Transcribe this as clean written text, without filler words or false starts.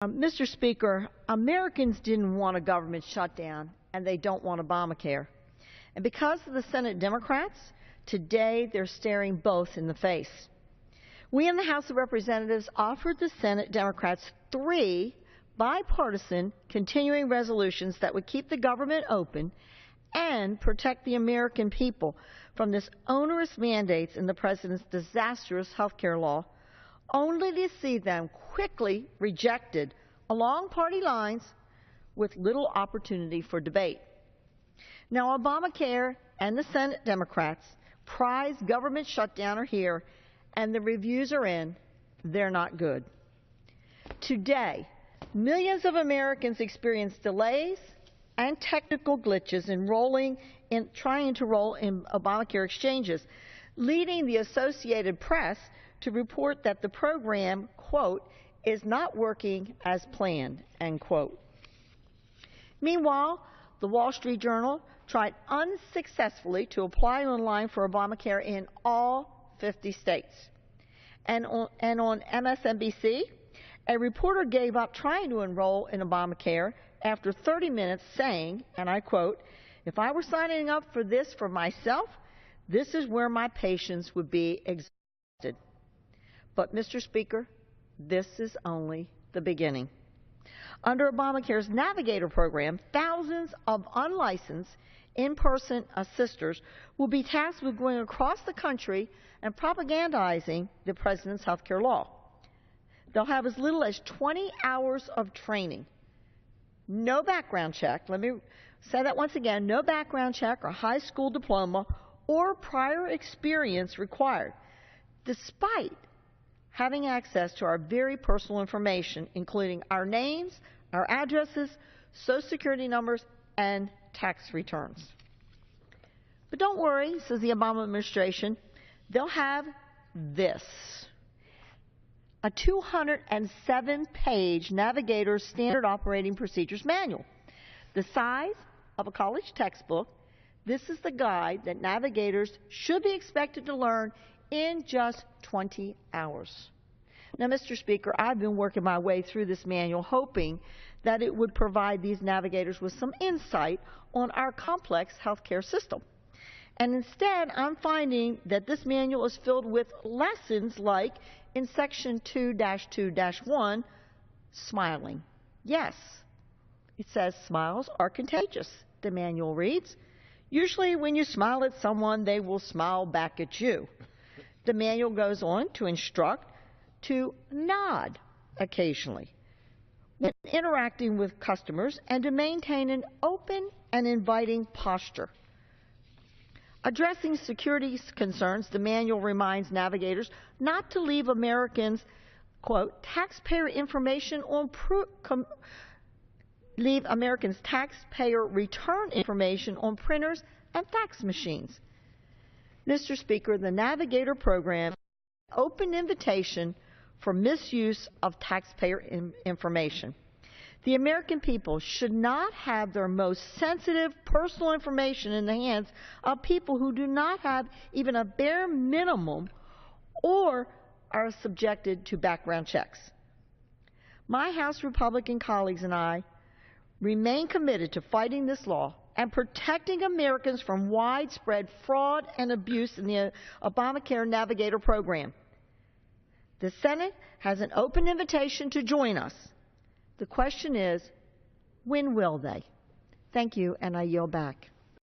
Mr. Speaker, Americans didn't want a government shutdown, and they don't want Obamacare. And because of the Senate Democrats, today they're staring both in the face. We in the House of Representatives offered the Senate Democrats 3 bipartisan continuing resolutions that would keep the government open and protect the American people from this onerous mandates in the President's disastrous health care law, only to see them quickly rejected along party lines with little opportunity for debate. Now, Obamacare and the Senate Democrats prize government shutdown are here, and the reviews are in. They're not good. Today, millions of Americans experience delays and technical glitches trying to roll in Obamacare exchanges, leading the Associated Press to report that the program, quote, is not working as planned, end quote. Meanwhile, the Wall Street Journal tried unsuccessfully to apply online for Obamacare in all 50 states. And on MSNBC, a reporter gave up trying to enroll in Obamacare after 30 minutes saying, and I quote, "If I were signing up for this for myself, this is where my patience would be exhausted." But, Mr. Speaker, this is only the beginning. Under Obamacare's Navigator program, thousands of unlicensed in-person assisters will be tasked with going across the country and propagandizing the President's health care law. They'll have as little as 20 hours of training. No background check. Let me say that once again. No background check or high school diploma or prior experience required, despite having access to our very personal information, including our names, our addresses, Social Security numbers, and tax returns. But don't worry, says the Obama administration, they'll have this: a 207-page Navigator Standard Operating Procedures Manual. The size of a college textbook, this is the guide that navigators should be expected to learn in just 20 hours. Now, Mr. Speaker, I've been working my way through this manual hoping that it would provide these navigators with some insight on our complex health care system. And instead, I'm finding that this manual is filled with lessons like in Section 2-2-1, smiling. Yes, it says smiles are contagious, the manual reads. Usually when you smile at someone, they will smile back at you. The manual goes on to instruct to nod occasionally when interacting with customers and to maintain an open and inviting posture. Addressing security concerns, the manual reminds navigators not to leave Americans, quote, taxpayer return information on printers and fax machines. Mr. Speaker, the Navigator program is an open invitation for misuse of taxpayer information. The American people should not have their most sensitive personal information in the hands of people who do not have even a bare minimum or are subjected to background checks. My House Republican colleagues and I remain committed to fighting this law and protecting Americans from widespread fraud and abuse in the Obamacare Navigator program. The Senate has an open invitation to join us. The question is, when will they? Thank you, and I yield back.